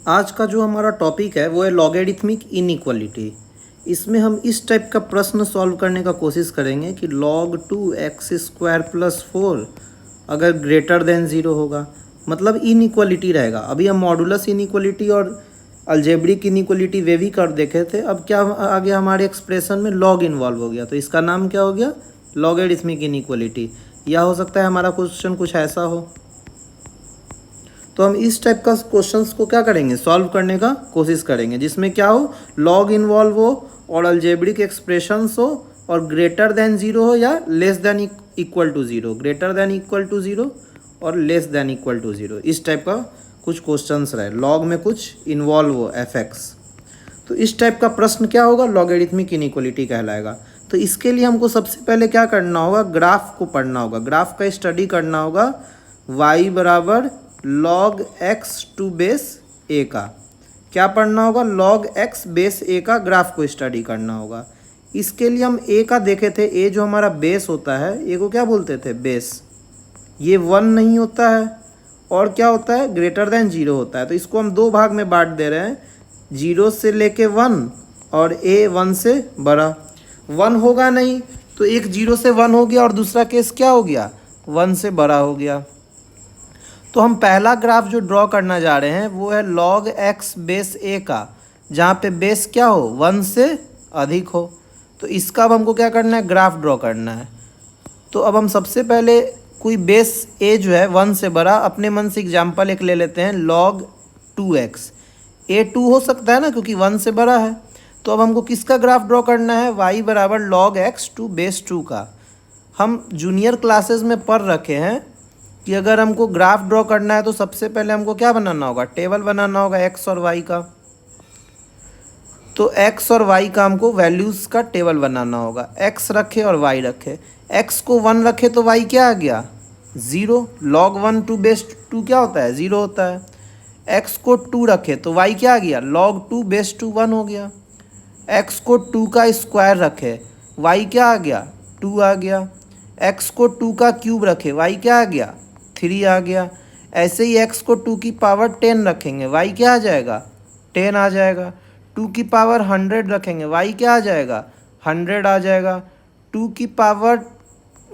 आज का जो हमारा टॉपिक है वो है लॉगरिथमिक इनइक्वालिटी। इसमें हम इस टाइप का प्रश्न सॉल्व करने का कोशिश करेंगे कि log 2x² + 4 अगर ग्रेटर देन 0 होगा, मतलब इनइक्वालिटी रहेगा। अभी हम मॉडुलस इनइक्वालिटी और अलजेब्रिक इनइक्वालिटी वे भी कर देखे थे। अब क्या आ गया हमारे एक्सप्रेशन में, लॉग इन्वॉल्व हो गया, तो इसका नाम क्या हो गया, लॉगरिथमिक इनइक्वालिटी। या हो सकता है हमारा क्वेश्चन कुछ ऐसा हो। तो हम इस टाइप का क्वेश्चंस को क्या करेंगे, सॉल्व करने का कोशिश करेंगे, जिसमें क्या हो, लॉग इन्वॉल्व हो और अलजेब्रिक एक्सप्रेशंस हो और ग्रेटर देन 0 हो या less than equal to 0, greater than equal to 0 और लेस देन इक्वल टू 0, इस टाइप का कुछ क्वेश्चंस रहे, लॉग में कुछ इन्वॉल्व हो एफएक्स। तो इस टाइप का प्रश्न क्या होगा, लॉगरिथमिक इनइक्वालिटी कहलाएगा। तो इसके लिए हमको सबसे पहले क्या करना होगा, ग्राफ को पढ़ना होगा, ग्राफ का स्टडी करना होगा। y बराबर log x to base a का क्या पढ़ना होगा, log x बेस a का ग्राफ को स्टडी करना होगा। इसके लिए हम a का देखे थे, a जो हमारा बेस होता है, a को क्या बोलते थे, बेस। ये 1 नहीं होता है और क्या होता है, ग्रेटर देन 0 होता है। तो इसको हम दो भाग में बांट दे रहे हैं, 0 से लेके 1 और a 1 से बड़ा। 1 होगा नहीं तो एक 0 से 1 हो गया और दूसरा केस क्या हो गया, 1 से बड़ा हो गया। तो हम पहला ग्राफ जो ड्रॉ करना जा रहे हैं वो है log x बेस a का, जहाँ पे बेस क्या हो, 1 से अधिक हो। तो इसका अब हमको क्या करना है, ग्राफ ड्रॉ करना है। तो अब हम सबसे पहले कोई बेस a जो है 1 से बड़ा, अपने मन से एग्जाम्पल एक ले लेते हैं, log 2x। a 2 हो सकता है ना, क्योंकि 1 से बड़ा है। तो अब हमको किसका ग्राफ ड्रॉ करना है, y बराबर log x टू बेस 2 का। हम जूनियर क्लासेस में पढ़ रखे हैं कि अगर हमको ग्राफ ड्रॉ करना है तो सबसे पहले हमको क्या बनाना होगा, टेबल बनाना होगा x और y का। तो x और y का हमको वैल्यूज़ का टेबल बनाना होगा। x रखे और y रखे, x को 1 रखे तो y क्या आ गया, 0। log 1 टू बेस 2 क्या होता है, 0 होता है। x को 2 रखे तो y क्या आ गया, log 2 बेस 2 1 हो गया। x को 2 का स्क्वायर रखे, y क्या आ गया, 2 आ गया। x को 2 का क्यूब रखे, y क्या आ गया, 3 आ गया। ऐसे ही x को 2 की पावर 10 रखेंगे, y क्या आ जाएगा, 10 आ जाएगा। 2 की पावर 100 रखेंगे, y क्या आ जाएगा, 100 आ जाएगा। 2 की पावर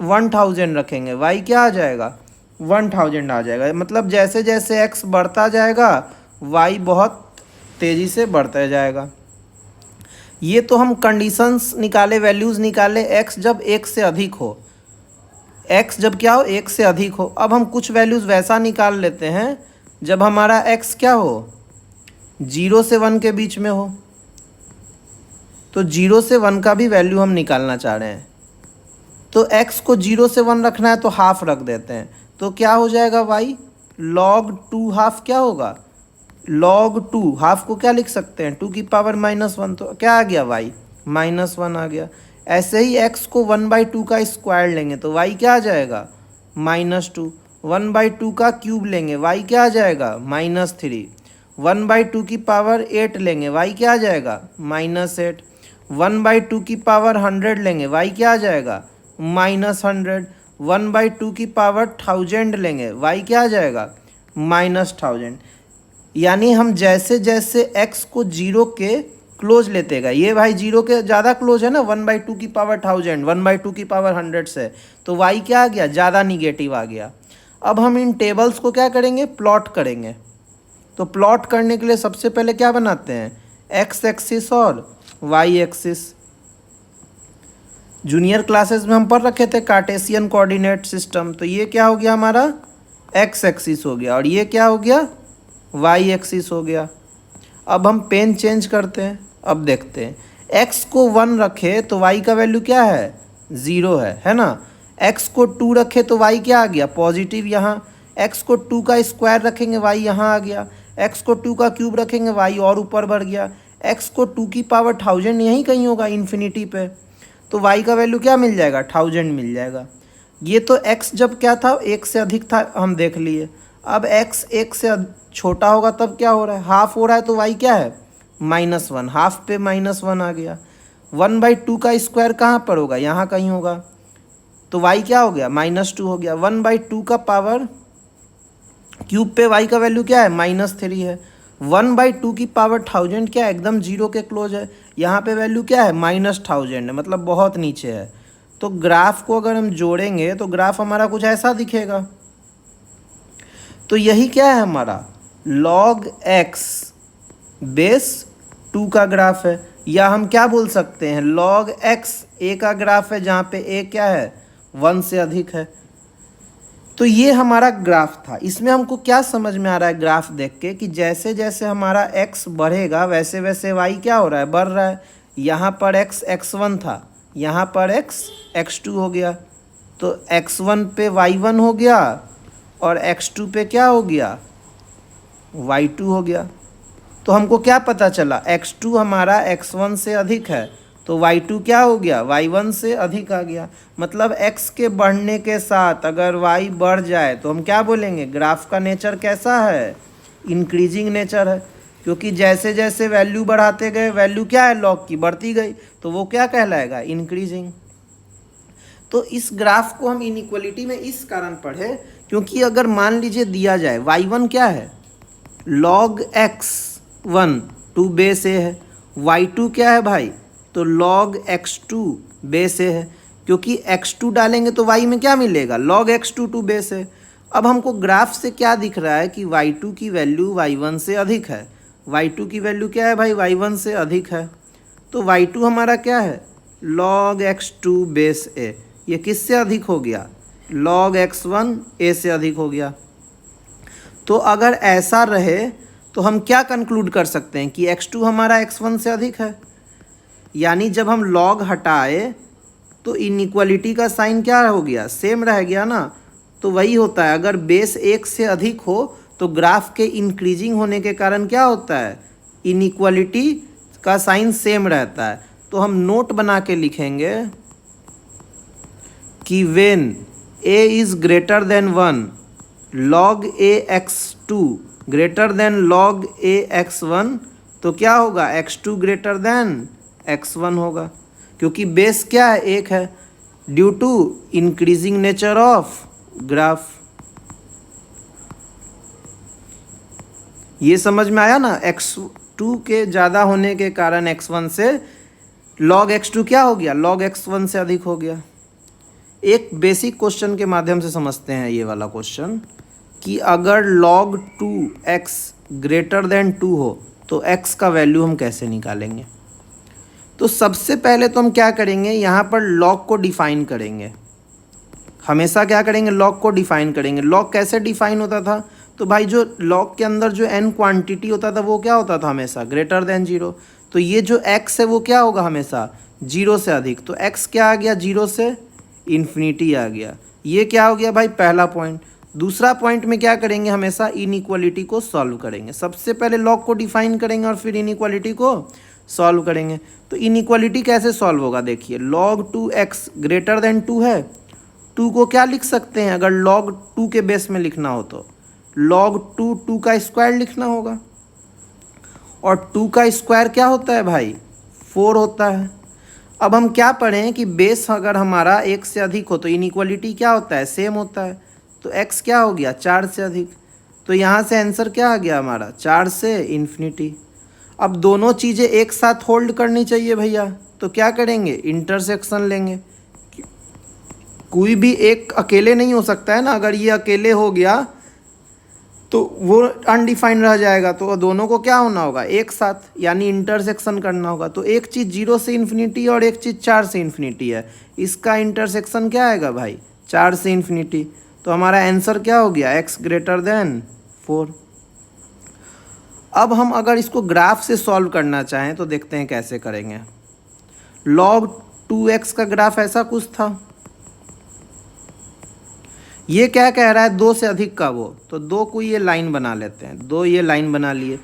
1000 रखेंगे, y क्या आ जाएगा, 1000 आ जाएगा। मतलब जैसे जैसे x बढ़ता जाएगा y बहुत तेज़ी से बढ़ता जाएगा। ये तो हम कंडीशंस निकाले, वैल्यूज़ निकाले, x जब 1 से अधिक हो, x जब क्या हो, 1 से अधिक हो। अब हम कुछ वैल्यूज़ वैसा निकाल लेते हैं जब हमारा x क्या हो, 0 से 1 के बीच में हो। तो 0 से 1 का भी वैल्यू हम निकालना चाह रहे हैं। तो x को 0 से 1 रखना है तो हाफ रख देते हैं। तो क्या हो जाएगा y, log 2 हाफ क्या होगा, log 2 हाफ को क्या लिख सकते हैं, 2 की पावर -1। तो क्या आ गया y, -1 आ गया। ऐसे ही x को 1/2 का स्क्वायर लेंगे तो y क्या आ जाएगा, -2। 1/2 का क्यूब लेंगे, y क्या आ जाएगा, -3। 1/2 की पावर 8 लेंगे, y क्या आ जाएगा, -8। 1/2 की पावर 100 लेंगे, y क्या आ जाएगा, -100। 1/2 की पावर 1000 लेंगे, y क्या आ जाएगा, -1000। यानी हम जैसे जैसे x को 0 के क्लोज लेते गए, ये भाई 0 के ज़्यादा क्लोज है ना, 1/2 की पावर 1000, 1/2 की पावर 100 से, तो y क्या आ गया, ज़्यादा निगेटिव आ गया। अब हम इन टेबल्स को क्या करेंगे, प्लॉट करेंगे। तो प्लॉट करने के लिए सबसे पहले क्या बनाते हैं, x एक्सिस और y एक्सिस। जूनियर क्लासेस में हम पढ़ रखे थे कार्टेशियन कोऑर्डिनेट सिस्टम। तो ये क्या हो गया हमारा, x एक्सिस हो गया और ये क्या हो गया, y एक्सिस हो गया। अब हम पेन चेंज करते हैं। अब देखते हैं, x को 1 रखे तो y का वैल्यू क्या है, 0 है ना। x को 2 रखे तो y क्या आ गया, पॉजिटिव यहाँ। x को 2 का स्क्वायर रखेंगे, y यहाँ आ गया। x को 2 का क्यूब रखेंगे, y और ऊपर बढ़ गया। x को 2 की पावर 1000 यहीं कहीं होगा इन्फिनिटी पे, तो y का वैल्यू क्या मिल जाएगा, 1000 मिल जाएगा। ये तो x जब क्या था, 1 से अधिक था, हम देख लिए। अब x 1 से छोटा होगा तब क्या हो रहा है, हाफ हो रहा है, तो y क्या है, -1। हाफ पे -1 आ गया। 1/2 का स्क्वायर कहाँ पर होगा, यहाँ कहीं होगा, तो y क्या हो गया, -2 हो गया। 1/2 का पावर क्यूब पे y का वैल्यू क्या है, -3 है। 1/2 की पावर 1000 क्या एकदम जीरो के क्लोज है। यहाँ पे वैल्यू क्या है -1000 है, मतलब बहुत नीचे है। तो ग्राफ को अगर हम जोड़ेंगे तो ग्राफ हमारा कुछ ऐसा दिखेगा। तो यही क्या है हमारा log x बेस 2 का ग्राफ है, या हम क्या बोल सकते हैं log x a का ग्राफ है, जहाँ पे a क्या है 1 से अधिक है। तो ये हमारा ग्राफ था। इसमें हमको क्या समझ में आ रहा है ग्राफ देख के कि जैसे जैसे हमारा x बढ़ेगा वैसे वैसे y क्या हो रहा है, बढ़ रहा है। यहाँ पर x x1 था, यहाँ पर x x2 हो गया, तो x1 पे y1 हो गया और x2 पे क्या हो गया y2 हो गया। तो हमको क्या पता चला x2 हमारा x1 से अधिक है, तो y2 क्या हो गया y1 से अधिक आ गया। मतलब x के बढ़ने के साथ अगर y बढ़ जाए तो हम क्या बोलेंगे ग्राफ का नेचर कैसा है, इंक्रीजिंग नेचर है। क्योंकि जैसे जैसे वैल्यू बढ़ाते गए वैल्यू क्या है लॉग की बढ़ती गई, तो वो क्या कहलाएगा इंक्रीजिंग। तो इस ग्राफ को हम इनइक्वलिटी में इस कारण पढ़े क्योंकि अगर मान लीजिए दिया जाए y1 क्या है log x1 2 बेस a है, y2 क्या है भाई तो log x2 बेस a है। क्योंकि x2 डालेंगे तो y में क्या मिलेगा log x2 2 बेस है। अब हमको ग्राफ से क्या दिख रहा है कि y2 की वैल्यू y1 से अधिक है। y2 की वैल्यू क्या है भाई y1 से अधिक है, तो y2 हमारा क्या है log x2 बेस a। ये किससे अधिक हो गया log x1 a से अधिक हो गया। तो अगर ऐसा रहे तो हम क्या कंक्लूड कर सकते हैं कि x2 हमारा x1 से अधिक है। यानी जब हम log हटाए तो इनइक्वालिटी का साइन क्या हो गया सेम रह गया ना। तो वही होता है अगर बेस 1 से अधिक हो तो ग्राफ के इंक्रीजिंग होने के कारण क्या होता है इनइक्वालिटी का साइन सेम रहता है। तो हम नोट बना के लिखेंगे कि when a is greater then 1 log a x2 greater than log a x1, तो क्या होगा x2 ग्रेटर देन x1 होगा। क्योंकि बेस क्या है एक है due to increasing nature of graph. ये समझ में आया ना, x2 के ज़्यादा होने के कारण x1 से log x2 क्या हो गया log x1 से अधिक हो गया। एक बेसिक क्वेश्चन के माध्यम से समझते हैं ये वाला क्वेश्चन कि अगर log 2x ग्रेटर देन 2 हो तो x का वैल्यू हम कैसे निकालेंगे। तो सबसे पहले तो हम क्या करेंगे यहाँ पर log को डिफाइन करेंगे। हमेशा क्या करेंगे log को डिफाइन करेंगे। log कैसे डिफाइन होता था तो भाई जो log के अंदर जो n क्वांटिटी होता था वो क्या होता था हमेशा ग्रेटर देन 0। तो ये जो x है वो क्या होगा हमेशा 0 से अधिक। तो x क्या आ गया 0 से इन्फिनिटी आ गया। ये क्या हो गया भाई पहला पॉइंट। दूसरा पॉइंट में क्या करेंगे हमेशा इनइक्वालिटी को सॉल्व करेंगे। सबसे पहले लॉग को डिफाइन करेंगे और फिर इनइक्वालिटी को सॉल्व करेंगे। तो इनइक्वालिटी कैसे सॉल्व होगा देखिए log 2x ग्रेटर देन 2 है, 2 को क्या लिख सकते हैं अगर log 2 के बेस में लिखना हो तो log 2 का स्क्वायर लिखना होगा। और 2 का स्क्वायर क्या होता है भाई 4 होता है। अब हम क्या पढ़ें कि बेस अगर हमारा 1 से अधिक हो तो इनइक्वालिटी क्या होता है सेम होता है। तो x क्या हो गया 4 से अधिक। तो यहाँ से आंसर क्या आ गया हमारा 4 से इन्फिनिटी। अब दोनों चीज़ें एक साथ होल्ड करनी चाहिए भैया, तो क्या करेंगे इंटरसेक्शन लेंगे। कोई भी एक अकेले नहीं हो सकता है ना, अगर ये अकेले हो गया तो वो अनडिफाइंड रह जाएगा। तो दोनों को क्या होना होगा एक साथ यानी इंटरसेक्शन करना होगा। तो एक चीज़ 0 से इन्फिनिटी और एक चीज़ 4 से इन्फिनिटी है, इसका इंटरसेक्शन क्या आएगा भाई 4 से इन्फिनिटी। तो हमारा आंसर क्या हो गया x ग्रेटर देन 4। अब हम अगर इसको ग्राफ से सॉल्व करना चाहें तो देखते हैं कैसे करेंगे। log 2x का ग्राफ ऐसा कुछ था। ये क्या कह रहा है 2 से अधिक का वो, तो 2 को ये लाइन बना लेते हैं, 2 ये लाइन बना लिए।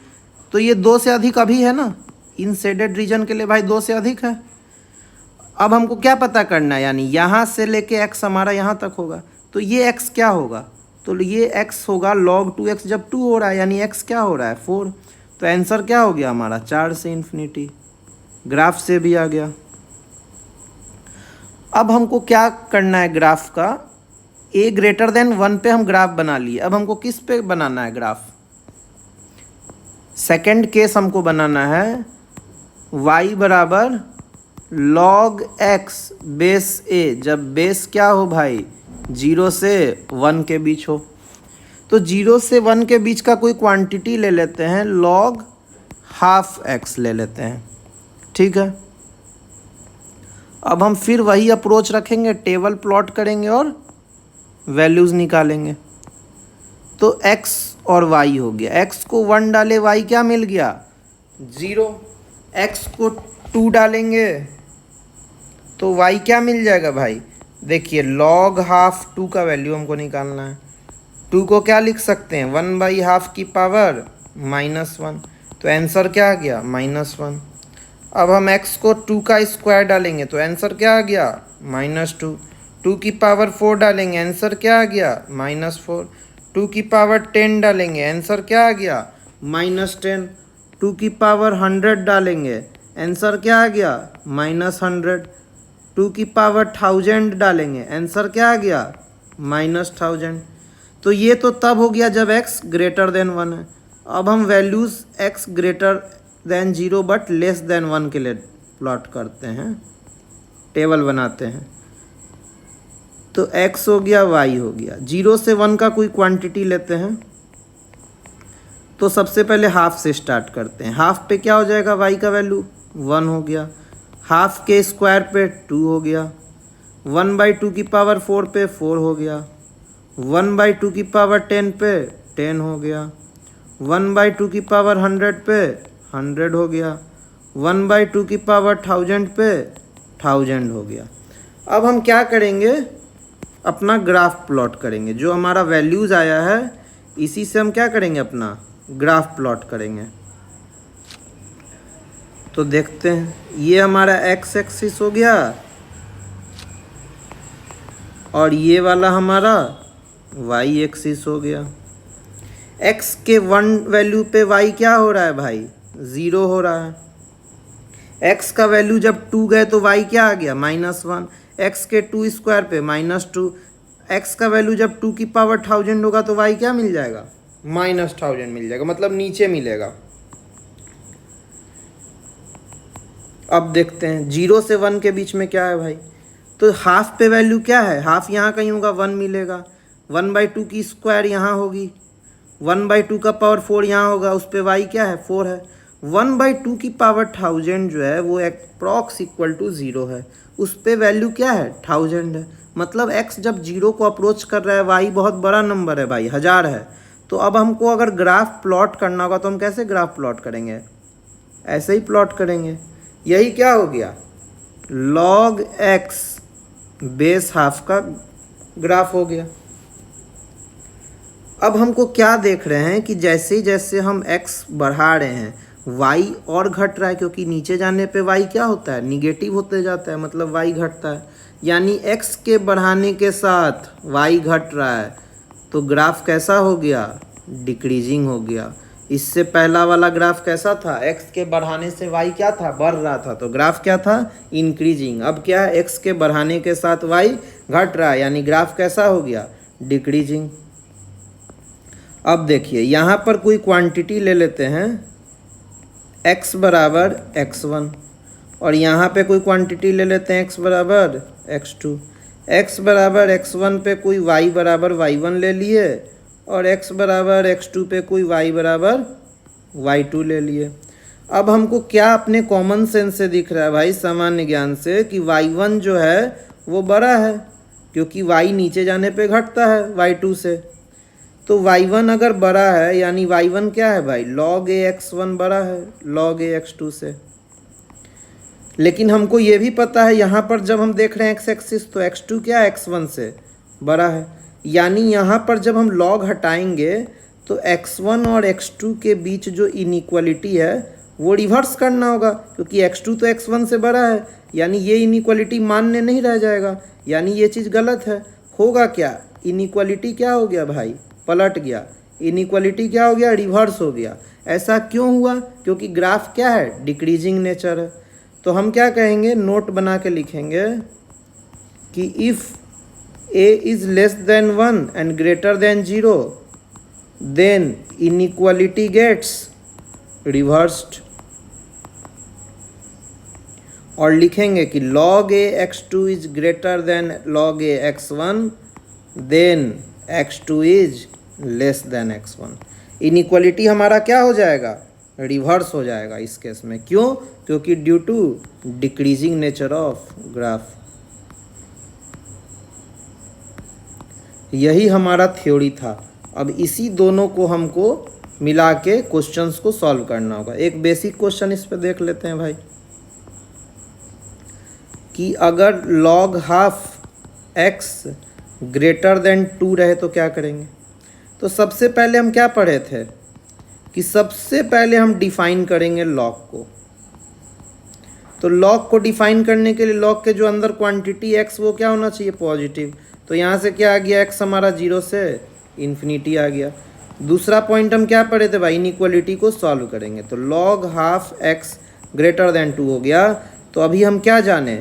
तो ये 2 से अधिक अभी है ना, इन शेडेड रीजन के लिए भाई 2 से अधिक है। अब हमको क्या पता करना है, यानी यहाँ से लेके x हमारा यहाँ तक होगा, तो ये x क्या होगा, तो ये x होगा log 2x जब 2 हो रहा है, यानी x क्या हो रहा है 4। तो आंसर क्या हो गया हमारा 4 से इन्फिनिटी। ग्राफ से भी आ गया। अब हमको क्या करना है ग्राफ का, a > 1 पे हम ग्राफ बना लिए। अब हमको किस पे बनाना है ग्राफ, सेकंड केस हमको बनाना है y बराबर log x बेस a, जब बेस क्या हो भाई 0 से 1 के बीच हो। तो 0 से 1 के बीच का कोई क्वांटिटी ले लेते हैं, log हाफ x ले लेते हैं, ठीक है। अब हम फिर वही अप्रोच रखेंगे, टेबल प्लॉट करेंगे और वैल्यूज़ निकालेंगे। तो x और y हो गया, x को 1 डाले y क्या मिल गया 0, x को 2 डालेंगे तो y क्या मिल जाएगा भाई, देखिए log हाफ 2 का वैल्यू हमको निकालना है। 2 को क्या लिख सकते हैं 1/2 की पावर -1, तो आंसर क्या आ गया -1। अब हम x को 2 का स्क्वायर डालेंगे तो आंसर क्या आ गया -2। 2 की पावर 4 डालेंगे आंसर क्या आ गया -4। 2 की पावर 10 डालेंगे आंसर क्या आ गया -10। 2 की पावर 100 डालेंगे आंसर क्या आ गया -100। 2 की पावर 1000 डालेंगे आंसर क्या आ गया -1000। तो ये तो तब हो गया जब x ग्रेटर देन 1 है। अब हम values x greater than 0 but less than 1 के लिए प्लॉट करते हैं, टेबल बनाते हैं। तो x हो गया y हो गया, 0 से 1 का कोई क्वांटिटी लेते हैं। तो सबसे पहले हाफ से स्टार्ट करते हैं। हाफ पे क्या हो जाएगा y का वैल्यू 1 हो गया, हाफ के स्क्वायर पे 2 हो गया, 1/2 की पावर 4 पे 4 हो गया, 1/2 की पावर 10 पे 10 हो गया, 1/2 की पावर 100 पे 100 हो गया, 1/2 की पावर 1000 पे 1000 हो गया। अब हम क्या करेंगे, अपना ग्राफ प्लॉट करेंगे। जो हमारा वैल्यूज़ आया है इसी से हम क्या करेंगे, अपना ग्राफ प्लॉट करेंगे। तो देखते हैं, ये हमारा x एक्सिस हो गया और ये वाला हमारा y एक्सिस हो गया। x के 1 वैल्यू पे y क्या हो रहा है भाई 0 हो रहा है। x का वैल्यू जब 2 गए तो y क्या आ गया -1। x के 2 स्क्वायर पे -2। x का वैल्यू जब 2 की पावर 1000 होगा तो y क्या मिल जाएगा -1000 मिल जाएगा, मतलब नीचे मिलेगा। अब देखते हैं 0 से 1 के बीच में क्या है भाई। तो हाफ पे वैल्यू क्या है, हाफ यहाँ कहीं होगा 1 मिलेगा, 1/2 की स्क्वायर यहाँ होगी, 1/2 का पावर 4 यहाँ होगा, उस पे y क्या है 4 है। 1/2 की पावर 1000 जो है वो अप्रॉक्स इक्वल टू 0 है, उस पे वैल्यू क्या है 1000 है। मतलब x जब 0 को अप्रोच कर रहा है, y बहुत बड़ा नंबर है भाई 1000 है। तो अब हमको अगर ग्राफ प्लॉट करना होगा तो हम कैसे ग्राफ प्लॉट करेंगे, ऐसे ही प्लॉट करेंगे। यही क्या हो गया log x बेस हाफ का ग्राफ हो गया। अब हमको क्या देख रहे हैं कि जैसे जैसे हम x बढ़ा रहे हैं y और घट रहा है, क्योंकि नीचे जाने पे y क्या होता है निगेटिव होते जाता है, मतलब y घटता है। यानी x के बढ़ाने के साथ y घट रहा है, तो ग्राफ कैसा हो गया डिक्रीजिंग हो गया। इससे पहला वाला ग्राफ कैसा था, x के बढ़ाने से y क्या था बढ़ रहा था, तो ग्राफ क्या था इंक्रीजिंग। अब क्या है x के बढ़ाने के साथ y घट रहा है, यानी ग्राफ कैसा हो गया डिक्रीजिंग। अब देखिए यहाँ पर कोई क्वांटिटी ले लेते हैं x बराबर x1 और यहाँ पे कोई क्वांटिटी ले लेते हैं x बराबर x2। x बराबर x1 पे कोई y बराबर y1 ले लिए और x बराबर x2 पे कोई y बराबर y2 ले लिए। अब हमको क्या अपने कॉमन सेंस से दिख रहा है भाई, सामान्य ज्ञान से, कि y1 जो है वो बड़ा है, क्योंकि y नीचे जाने पे घटता है y2 से। तो y1 अगर बड़ा है यानी y1 क्या है भाई log a x1 बड़ा है log a x2 से। लेकिन हमको ये भी पता है यहाँ पर जब हम देख रहे हैं x एक्सिस तो x2 क्या है x1 से बड़ा है, यानी यहाँ पर जब हम log हटाएंगे तो x1 और x2 के बीच जो इनइक्वालिटी है वो रिवर्स करना होगा, क्योंकि x2 तो x1 से बड़ा है, यानी ये इनइक्वालिटी मान्य नहीं रह जाएगा, यानी ये चीज़ गलत है। होगा क्या, इनइक्वालिटी क्या हो गया भाई पलट गया, इनइक्वालिटी क्या हो गया रिवर्स हो गया। ऐसा क्यों हुआ, क्योंकि ग्राफ क्या है डिक्रीजिंग नेचर है। तो हम क्या कहेंगे, नोट बना के लिखेंगे कि if a is less than 1 and greater than 0 then inequality gets reversed, और लिखेंगे कि log a x2 is greater than log a x1 then x2 is less than x1। Inequality हमारा क्या हो जाएगा, रिवर्स हो जाएगा इस केस में। क्यों? क्योंकि due to decreasing nature of graph. यही हमारा थ्योरी था। अब इसी दोनों को हमको मिला के क्वेश्चंस को सॉल्व करना होगा। एक बेसिक क्वेश्चन इस पे देख लेते हैं भाई, कि अगर log half x greater than 2 रहे तो क्या करेंगे। तो सबसे पहले हम क्या पढ़े थे कि सबसे पहले हम डिफाइन करेंगे log को। तो log को डिफाइन करने के लिए log के जो अंदर क्वांटिटी x वो क्या होना चाहिए, पॉजिटिव। तो यहाँ से क्या आ गया, x हमारा 0 से इन्फिनिटी आ गया। दूसरा पॉइंट हम क्या पढ़े थे भाई, इनइक्वालिटी को सॉल्व करेंगे। तो log half x greater than 2 हो गया। तो अभी हम क्या जाने,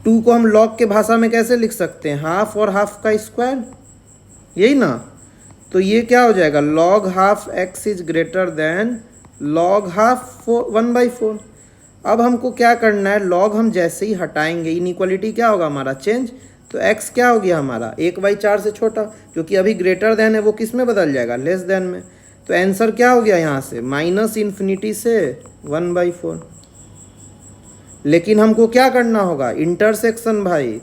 2 को हम log के भाषा में कैसे लिख सकते हैं, हाफ और हाफ का स्क्वायर, यही ना। तो ये क्या हो जाएगा, log half x is greater than log half 1/4। अब हमको क्या करना है, log हम जैसे ही हटाएंगे इनइक्वालिटी क्या होगा हमारा, चेंज। तो x क्या हो गया हमारा 1/4 से छोटा, क्योंकि अभी ग्रेटर देन है वो किस में बदल जाएगा, लेस देन में। तो आंसर क्या हो गया यहाँ से, -∞ से 1/4। लेकिन हमको क्या करना होगा, इंटरसेक्शन भाई।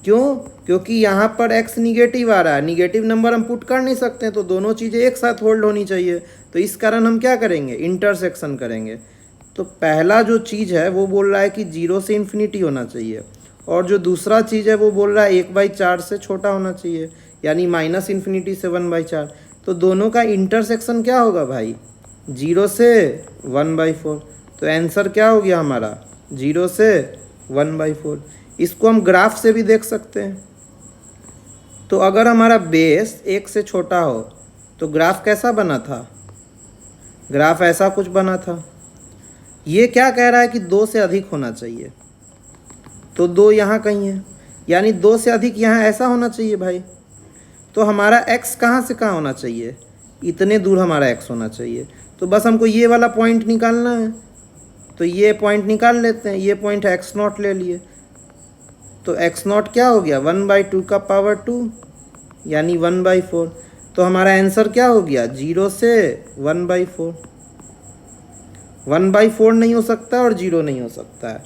क्यों? क्योंकि यहाँ पर x निगेटिव आ रहा है, निगेटिव नंबर हम पुट कर नहीं सकते, तो दोनों चीज़ें एक साथ होल्ड होनी चाहिए। तो इस कारण हम क्या करेंगे, इंटरसेक्शन करेंगे। तो पहला जो चीज़ है वो बोल रहा है कि 0 से इन्फिनिटी होना चाहिए, और जो दूसरा चीज़ है वो बोल रहा है 1/4 से छोटा होना चाहिए, यानी -∞ से 1/4। तो दोनों का इंटरसेक्शन क्या होगा भाई, 0 से 1/4। तो आंसर क्या हो गया हमारा, 0 से 1/4। इसको हम ग्राफ से भी देख सकते हैं। तो अगर हमारा बेस 1 से छोटा हो तो ग्राफ कैसा बना था, ग्राफ ऐसा कुछ बना था। ये क्या कह रहा है कि 2 से अधिक होना चाहिए, तो 2 यहाँ कहीं है, यानी 2 से अधिक यहाँ ऐसा होना चाहिए भाई। तो हमारा x कहाँ से कहाँ होना चाहिए, इतने दूर हमारा x होना चाहिए। तो बस हमको ये वाला पॉइंट निकालना है, तो ये पॉइंट निकाल लेते हैं। ये पॉइंट है x0 ले लिए, तो x0 क्या हो गया 1/2 का पावर 2, यानी 1/4। तो हमारा आंसर क्या हो गया, 0 से 1/4। 1/4 नहीं हो सकता और 0 नहीं हो सकता है।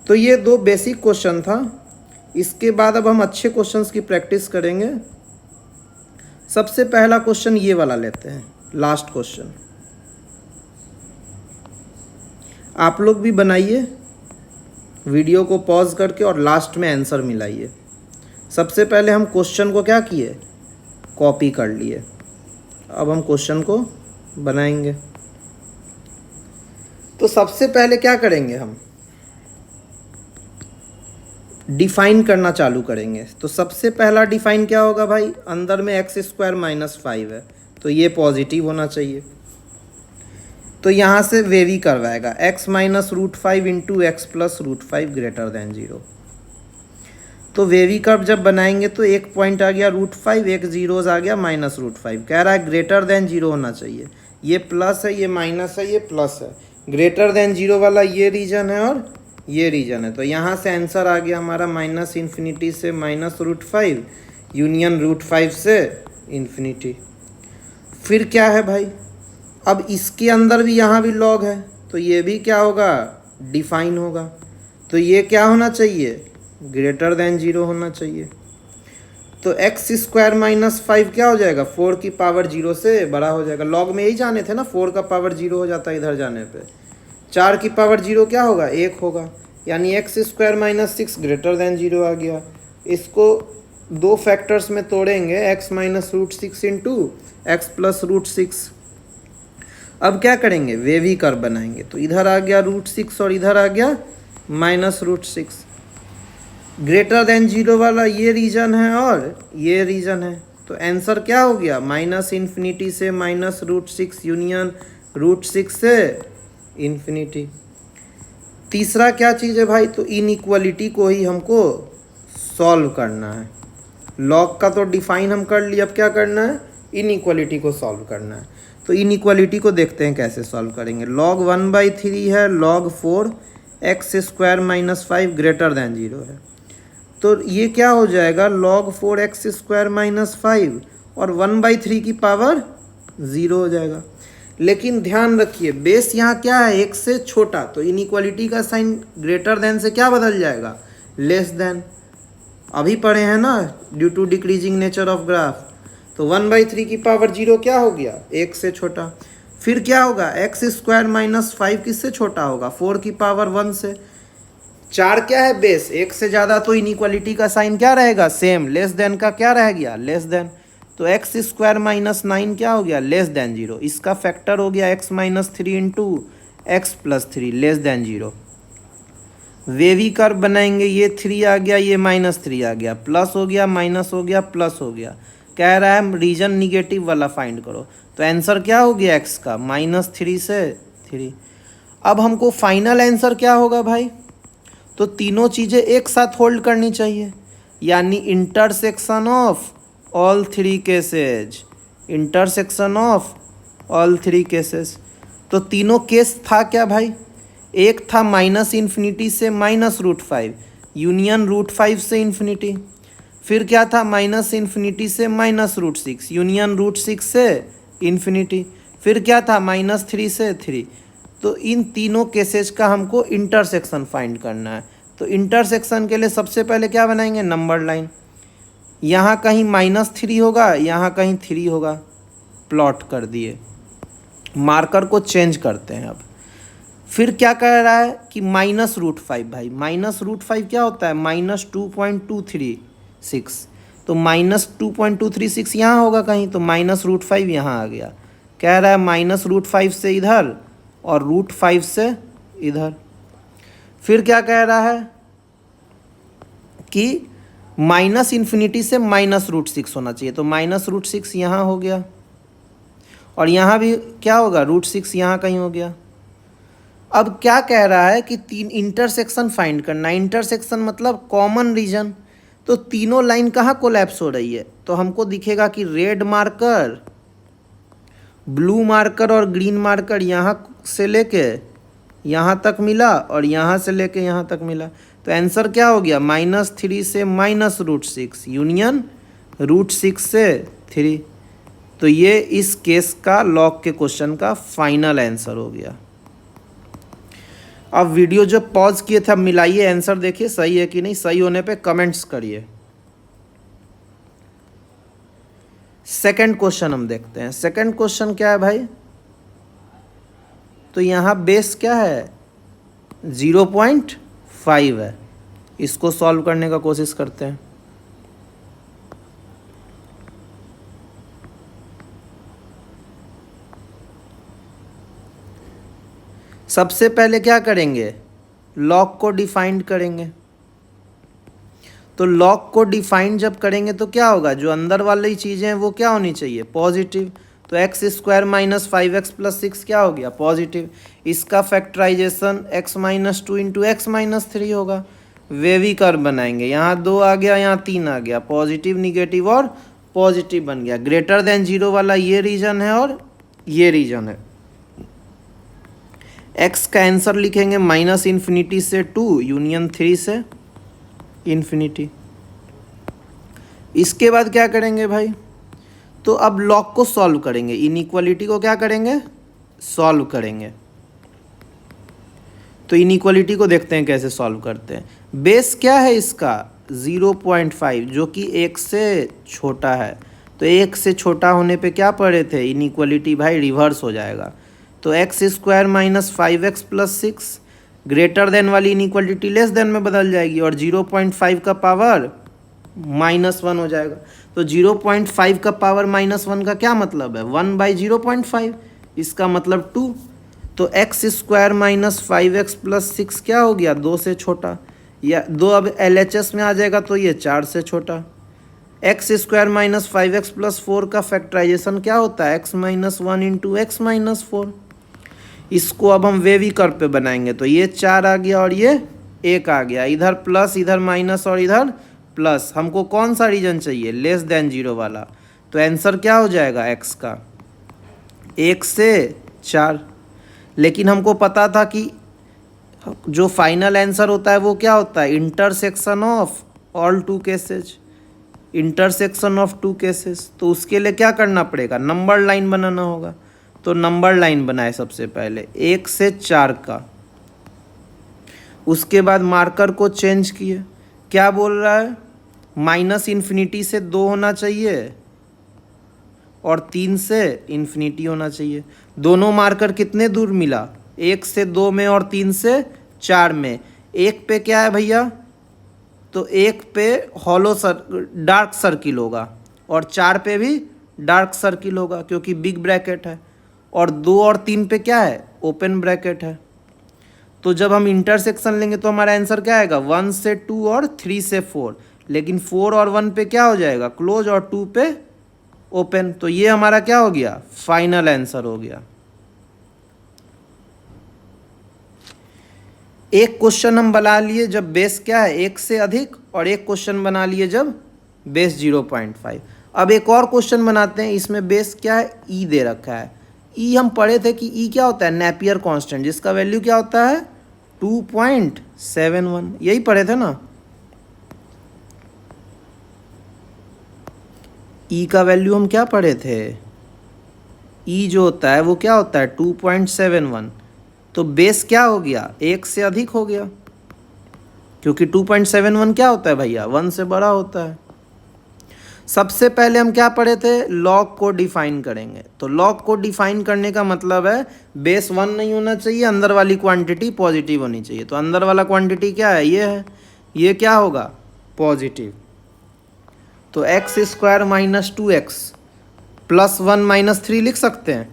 तो ये 2 बेसिक क्वेश्चन था। इसके बाद अब हम अच्छे क्वेश्चंस की प्रैक्टिस करेंगे। सबसे पहला क्वेश्चन ये वाला लेते हैं, लास्ट क्वेश्चन। आप लोग भी बनाइए, वीडियो को पॉज करके, और लास्ट में आंसर मिलाइए। सबसे पहले हम क्वेश्चन को क्या किए, कॉपी कर लिए। अब हम क्वेश्चन को बनाएंगे। तो सबसे पहले क्या करेंगे, हम डिफाइन करना चालू करेंगे। तो सबसे पहला डिफाइन क्या होगा भाई, अंदर में x² - 5 है, तो ये पॉजिटिव होना चाहिए। तो यहाँ से वेरी करवाएगा, x - √5 into x + √5 greater than 0। तो वेरी कर्व जब बनाएंगे तो एक पॉइंट आ गया √5, एक जीरोज आ गया -√5। कह रहा है ग्रेटर देन 0 होना चाहिए। ये प्लस है, ये माइनस है, ये प्लस है। ग्रेटर देन 0 वाला ये रीजन है और ये रीजन है। तो यहाँ से आंसर आ गया हमारा -∞ से -√5 यूनियन √5 से इन्फिनिटी। फिर क्या है भाई, अब इसके अंदर भी यहाँ भी लॉग है, तो ये भी क्या होगा, डिफाइन होगा। तो ये क्या होना चाहिए, ग्रेटर देन 0 होना चाहिए। तो x² - 5 क्या हो जाएगा, 4 की पावर 0 से बड़ा हो जाएगा। लॉग में यही जाने थे ना, 4 का पावर 0 हो जाता है इधर जाने पे। 4 की पावर 0 क्या होगा, 1 होगा, यानी x² - 6 ग्रेटर देन 0 आ गया। इसको 2 फैक्टर्स में तोड़ेंगे, x - √6 इंटू x + √6। अब क्या करेंगे, वेवी कर्व बनाएंगे। तो इधर आ गया √6 और इधर आ गया -√6। ग्रेटर देन 0 वाला ये रीजन है और ये रीजन है। तो आंसर क्या हो गया, -∞ से -√6 यूनियन √6 से इन्फिनिटी। तीसरा क्या चीज़ है भाई, तो इनइक्वालिटी को ही हमको सॉल्व करना है। लॉग का तो डिफाइन हम कर लिया, अब क्या करना है, इनइक्वालिटी को सॉल्व करना है। तो इनइक्वालिटी को देखते हैं कैसे सॉल्व करेंगे। log 1/3 है, log 4 x square minus 5 greater than 0 है। तो ये क्या हो जाएगा, log 4 एक्स स्क्वायर माइनस 5 और 1/3 की पावर 0 हो जाएगा। लेकिन ध्यान रखिए बेस यहाँ क्या है, एक से छोटा, तो इनइक्वालिटी का साइन ग्रेटर देन से क्या बदल जाएगा, लेस देन। अभी पढ़े हैं ना, due to decreasing nature of graph. तो 1/3 की पावर 0 क्या हो गया, एक से छोटा। फिर क्या होगा, एक्स स्क्वायर माइनस 5 किससे छोटा होगा, 4 की पावर 1 से। 4 क्या है, बेस, एक से ज़्यादा, तो इनइक्वालिटी का साइन क्या रहेगा, सेम। लेस देन का क्या रह गया, लेस देन। तो एक्स स्क्वायर माइनस 9 क्या हो गया, लेस देन 0। इसका फैक्टर हो गया x minus 3 into x plus 3 less than 0। Wavy curve बनाएंगे, ये 3 आ गया, ये -3 आ गया, प्लस हो गया, माइनस हो गया, प्लस हो गया। कह रहा है रीजन निगेटिव वाला फाइंड करो। तो आंसर क्या हो गया एक्स का, -3 से 3। अब हमको फाइनल आंसर क्या होगा भाई, तो तीनों चीज़ें एक साथ होल्ड करनी चाहिए, यानी intersection of all 3 cases, intersection of all 3 cases. तो तीनों केस था क्या भाई, एक था -∞ से -√5 यूनियन √5 से इन्फिनिटी। फिर क्या था, -∞ से -√6 यूनियन √6 से इन्फिनिटी। फिर क्या था, -3 से 3। तो इन तीनों केसेस का हमको इंटरसेक्शन फाइंड करना है। तो इंटरसेक्शन के लिए सबसे पहले क्या बनाएंगे, नंबर लाइन। यहाँ कहीं -3 होगा, यहाँ कहीं 3 होगा, प्लॉट कर दिए। मार्कर को चेंज करते हैं अब। फिर क्या कह रहा है कि -√5 भाई, -√5 क्या होता है, -2.236। तो -2.236 यहाँ होगा कहीं, तो -√5 यहाँ आ गया। कह रहा है -√5 से इधर और √5 से इधर। फिर क्या कह रहा है कि -∞ से -√6 होना चाहिए, तो -√6 यहाँ हो गया, और यहाँ भी क्या होगा, √6 यहाँ कहीं हो गया। अब क्या कह रहा है कि तीन इंटरसेक्शन फाइंड करना। इंटरसेक्शन मतलब कॉमन रीजन। तो तीनों लाइन कहाँ कोलैप्स हो रही है, तो हमको दिखेगा कि रेड मार्कर, ब्लू मार्कर और ग्रीन मार्कर यहाँ से लेके यहाँ तक मिला और यहाँ से लेके यहाँ तक मिला। तो आंसर क्या हो गया, -3 से -√6 यूनियन √6 से 3। तो ये इस केस का लॉग के क्वेश्चन का फाइनल आंसर हो गया। अब वीडियो जो पॉज किए थे अब मिलाइए, आंसर देखिए सही है कि नहीं। सही होने पे कमेंट्स करिए। सेकंड क्वेश्चन हम देखते हैं। सेकंड क्वेश्चन क्या है भाई, तो यहाँ बेस क्या है, 0.5 है। इसको सॉल्व करने का कोशिश करते हैं। सबसे पहले क्या करेंगे, लॉग को डिफाइंड करेंगे। तो लॉग को डिफाइंड जब करेंगे तो क्या होगा, जो अंदर वाली चीज़ें हैं वो क्या होनी चाहिए, पॉजिटिव। तो x square minus 5x plus 6 क्या हो गया, पॉजिटिव। इसका factorization x minus 2 into x minus 3 होगा। वेवी कर्व बनाएंगे, यहाँ 2 आ गया, यहाँ 3 आ गया, पॉजिटिव निगेटिव और पॉजिटिव बन गया। ग्रेटर देन 0 वाला ये रीजन है और ये रीजन है। x का आंसर लिखेंगे -∞ से 2 यूनियन 3 से इन्फिनिटी। इसके बाद क्या करेंगे भाई, तो अब लॉग को सॉल्व करेंगे, इनइक्वालिटी को क्या करेंगे, सॉल्व करेंगे। तो इनइक्वालिटी को देखते हैं कैसे सॉल्व करते हैं। बेस क्या है इसका, 0.5, जो कि 1 से छोटा है। तो 1 से छोटा होने पे क्या पढ़े थे, इनइक्वालिटी भाई रिवर्स हो जाएगा। तो x square minus 5x plus 6 greater than वाली इनइक्वालिटी लेस देन में बदल जाएगी, और 0.5 का पावर -1 हो जाएगा। तो 0.5 का पावर -1 का क्या मतलब है, 1/0.5, इसका मतलब 2। तो x square minus 5x plus 6 क्या हो गया, 2 से छोटा, या 2 अब LHS में आ जाएगा तो ये 4 से छोटा। X square minus 5x plus 4 का फैक्टराइजेशन क्या होता है, x minus 1 into x minus 4। इसको अब हम वेवी कर्व पे बनाएंगे, तो ये 4 आ गया और ये 1 आ गया, इधर प्लस इधर माइनस और इधर प्लस। हमको कौन सा रीजन चाहिए, लेस देन 0 वाला। तो आंसर क्या हो जाएगा एक्स का, 1 से 4। लेकिन हमको पता था कि जो फाइनल आंसर होता है वो क्या होता है, intersection of all two cases, intersection of two cases. तो उसके लिए क्या करना पड़ेगा, नंबर लाइन बनाना होगा। तो नंबर लाइन बनाए सबसे पहले 1 से 4 का, उसके बाद मार्कर को चेंज किए। क्या बोल रहा है, माइनस इन्फिनिटी से 2 होना चाहिए और 3 से इन्फिनिटी होना चाहिए। दोनों मार्कर कितने दूर मिला, 1 से 2 में और 3 से 4 में। 1 पे क्या है भैया, तो 1 पे डार्क सर्किल होगा और 4 पे भी डार्क सर्किल होगा क्योंकि बिग ब्रैकेट है, और 2 और 3 पे क्या है, ओपन ब्रैकेट है। तो जब हम इंटरसेक्शन लेंगे तो हमारा आंसर क्या आएगा, 1 से 2 और 3 से 4। लेकिन 4 और 1 पे क्या हो जाएगा, क्लोज, और 2 पे ओपन। तो ये हमारा क्या हो गया, फाइनल आंसर हो गया। एक क्वेश्चन हम बना लिए जब बेस क्या है 1 से अधिक, और एक क्वेश्चन बना लिए जब बेस 0.5। अब एक और क्वेश्चन बनाते हैं, इसमें बेस क्या है, ई दे रखा है। ई हम पढ़े थे कि ई क्या होता है, नेपियर कांस्टेंट, जिसका वैल्यू क्या होता है 2.71, यही पढ़े थे ना। ई का वैल्यू हम क्या पढ़े थे, ई जो होता है वो क्या होता है 2.71। तो बेस क्या हो गया, 1 से अधिक हो गया, क्योंकि 2.71 क्या होता है भैया, 1 से बड़ा होता है। सबसे पहले हम क्या पढ़े थे, लॉग को डिफाइन करेंगे। तो लॉग को डिफाइन करने का मतलब है बेस 1 नहीं होना चाहिए, अंदर वाली क्वांटिटी पॉजिटिव होनी चाहिए। तो अंदर वाला क्वांटिटी क्या है, ये है, ये क्या होगा, पॉजिटिव। तो x square minus 2x plus 1 minus 3 लिख सकते हैं।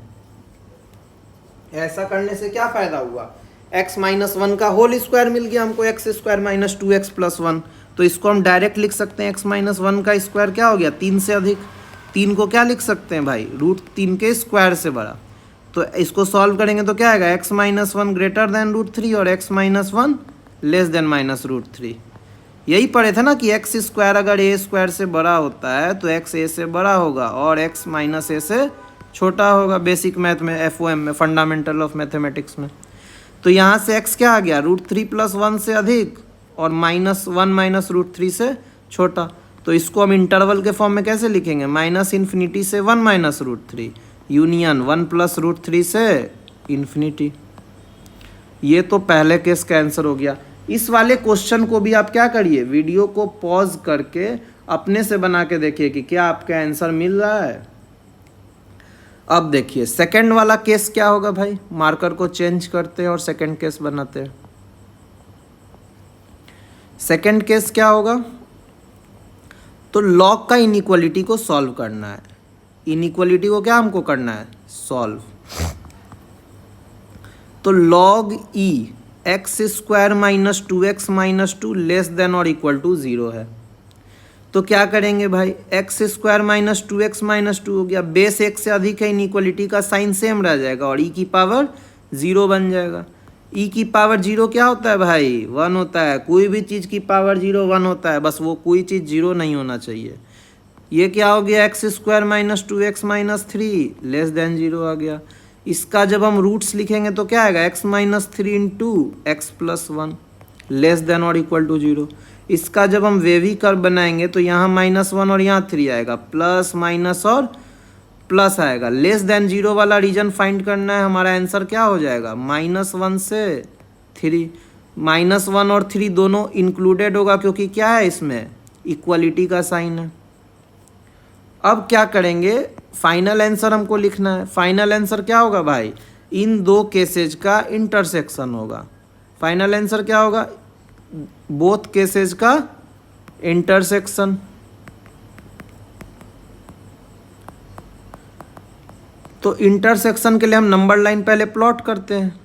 ऐसा करने से क्या फ़ायदा हुआ, x माइनस 1 का होल स्क्वायर मिल गया हमको, x square minus 2x plus 1। तो इसको हम डायरेक्ट लिख सकते हैं, x माइनस 1 का स्क्वायर क्या हो गया, 3 से अधिक। 3 को क्या लिख सकते हैं भाई, √3 के स्क्वायर से बड़ा। तो इसको सॉल्व करेंगे तो क्या आएगा, x माइनस 1 ग्रेटर देन √3 और x minus 1 less than minus √3। यही पढ़े थे ना कि एक्स स्क्वायर अगर ए स्क्वायर से बड़ा होता है तो एक्स ए से बड़ा होगा और एक्स माइनस ए से छोटा होगा, बेसिक मैथ में, FOM में, फंडामेंटल ऑफ मैथमेटिक्स में। तो यहाँ से x क्या आ गया, √3 प्लस 1 से अधिक और -1 माइनस √3 से छोटा। तो इसको हम इंटरवल के फॉर्म में कैसे लिखेंगे, माइनस इन्फिनिटी से 1 माइनस √3 यूनियन 1 प्लस √3 से इन्फिनिटी। ये तो पहले केस का आंसर हो गया। इस वाले क्वेश्चन को भी आप क्या करिए, वीडियो को पॉज करके अपने से बना के देखिए कि क्या आपका आंसर मिल रहा है। अब देखिए सेकंड वाला केस क्या होगा भाई, मार्कर को चेंज करते हैं और सेकंड केस बनाते हैं। सेकंड केस क्या होगा, तो लॉग का इनइक्वालिटी को सॉल्व करना है। इनइक्वालिटी को क्या हमको करना है, सॉल्व। तो log e x square minus 2x minus 2 less than और इक्वल टू 0 है। तो क्या करेंगे भाई, x square minus 2x minus 2 हो गया, बेस 1 से अधिक है, इनइक्वालिटी का साइन सेम रह जाएगा और ई की पावर 0 बन जाएगा। ई की पावर 0 क्या होता है भाई, 1 होता है। कोई भी चीज़ की पावर 0 1 होता है, बस वो कोई चीज़ 0 नहीं होना चाहिए। ये क्या हो गया, x square minus 2x minus 3 less than 0 आ गया। इसका जब हम रूट्स लिखेंगे तो क्या आएगा, x minus 3 into x plus 1 less than और इक्वल टू 0। इसका जब हम वेवी कर्व बनाएंगे तो यहाँ -1 और यहाँ 3 आएगा, प्लस माइनस और प्लस आएगा। लेस देन 0 वाला रीजन फाइंड करना है, हमारा आंसर क्या हो जाएगा, -1 से 3। -1 और 3 दोनों इंक्लूडेड होगा क्योंकि क्या है इसमें, इक्वलिटी का साइन है। अब क्या करेंगे, फाइनल आंसर हमको लिखना है। फाइनल आंसर क्या होगा भाई, इन दो केसेज का इंटरसेक्शन होगा। फाइनल आंसर क्या होगा, बोथ केसेज का इंटरसेक्शन। तो इंटरसेक्शन के लिए हम नंबर लाइन पहले प्लॉट करते हैं।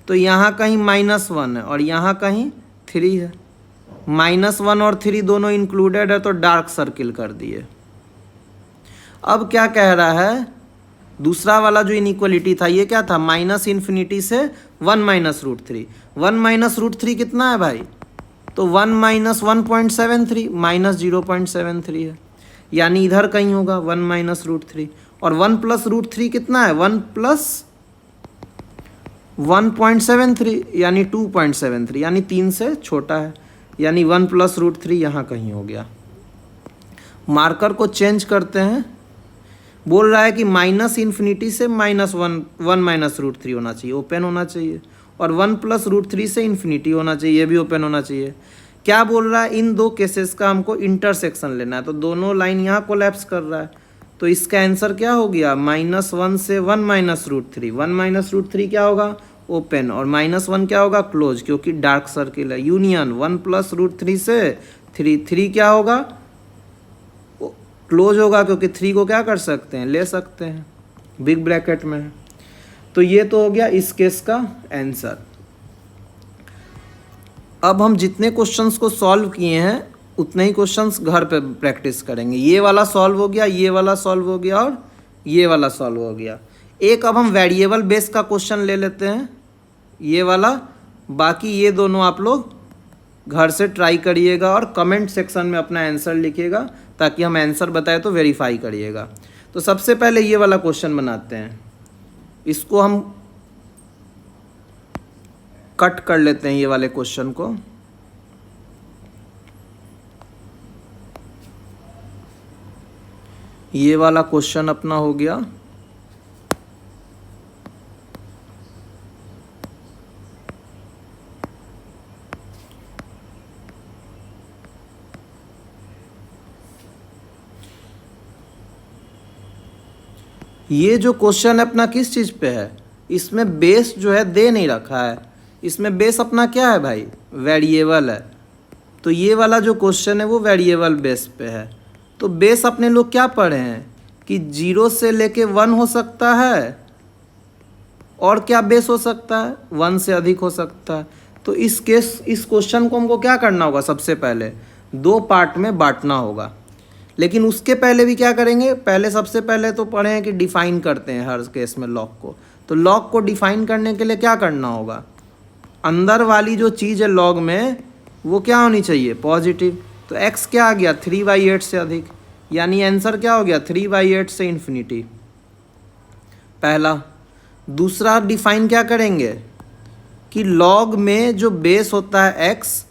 तो यहाँ कहीं -1 है और यहाँ कहीं 3 है। -1 और 3 दोनों इंक्लूडेड है तो डार्क सर्किल कर दिए। अब क्या कह रहा है, दूसरा वाला जो इनइक्वालिटी था ये क्या था, माइनस इन्फिनिटी से 1 माइनस √3। 1 माइनस √3 कितना है भाई, तो 1 माइनस 1.73 माइनस 0.73 है, यानी इधर कहीं होगा 1 माइनस √3। और 1+√3 कितना है, 1+1.73 यानी 2.73 यानी 3 से छोटा है, यानी 1+√3 यहाँ कहीं हो गया। मार्कर को चेंज करते हैं, बोल रहा है कि -∞ से -1 होना चाहिए, ओपन होना चाहिए, और 1+√3 से इन्फिनिटी होना चाहिए, ये भी ओपन होना चाहिए। क्या बोल रहा है, इन दो केसेस का हमको इंटरसेक्शन लेना है, तो दोनों लाइन यहाँ कोलैप्स कर रहा है, तो इसका आंसर क्या हो गया, -1 से 1-√3, 1-√3 क्या होगा, ओपन, और -1 क्या होगा, क्लोज, क्योंकि डार्क सर्किल है। यूनियन 1+√3 से 3 क्या होगा, क्लोज होगा, क्योंकि 3 को क्या कर सकते हैं, ले सकते हैं, बिग ब्रैकेट में है। तो ये तो हो गया इस केस का आंसर। अब हम जितने क्वेश्चंस को सॉल्व किए हैं उतने ही क्वेश्चंस घर पे प्रैक्टिस करेंगे। ये वाला सॉल्व हो गया, ये वाला सॉल्व हो गया, और ये वाला सॉल्व हो गया। एक अब हम वेरिएबल बेस का क्वेश्चन ले लेते हैं, ये वाला। बाकी ये दोनों आप लोग घर से ट्राई करिएगा और कमेंट सेक्शन में अपना आंसर लिखिएगा, ताकि हम आंसर बताए तो वेरीफाई करिएगा। तो सबसे पहले ये वाला क्वेश्चन बनाते हैं, इसको हम कट कर लेते हैं, ये वाले क्वेश्चन को। ये वाला क्वेश्चन अपना हो गया। ये जो क्वेश्चन है अपना किस चीज़ पे है, इसमें बेस जो है दे नहीं रखा है, इसमें बेस अपना क्या है भाई, वेरिएबल है। तो ये वाला जो क्वेश्चन है वो वेरिएबल बेस पे है। तो बेस अपने लोग क्या पढ़े हैं कि 0 से लेके 1 हो सकता है, और क्या बेस हो सकता है, 1 से अधिक हो सकता है। तो इस क्वेश्चन को हमको क्या करना होगा, सबसे पहले 2 पार्ट में बांटना होगा। लेकिन उसके पहले भी क्या करेंगे, पहले सबसे पहले तो पढ़े हैं कि डिफाइन करते हैं हर केस में लॉग को। तो लॉग को डिफाइन करने के लिए क्या करना होगा, अंदर वाली जो चीज़ है लॉग में वो क्या होनी चाहिए, पॉजिटिव। तो x क्या आ गया, 3/8 से अधिक, यानी आंसर क्या हो गया, 3/8 से इन्फिनिटी, पहला। दूसरा डिफाइन क्या करेंगे कि लॉग में जो बेस होता है x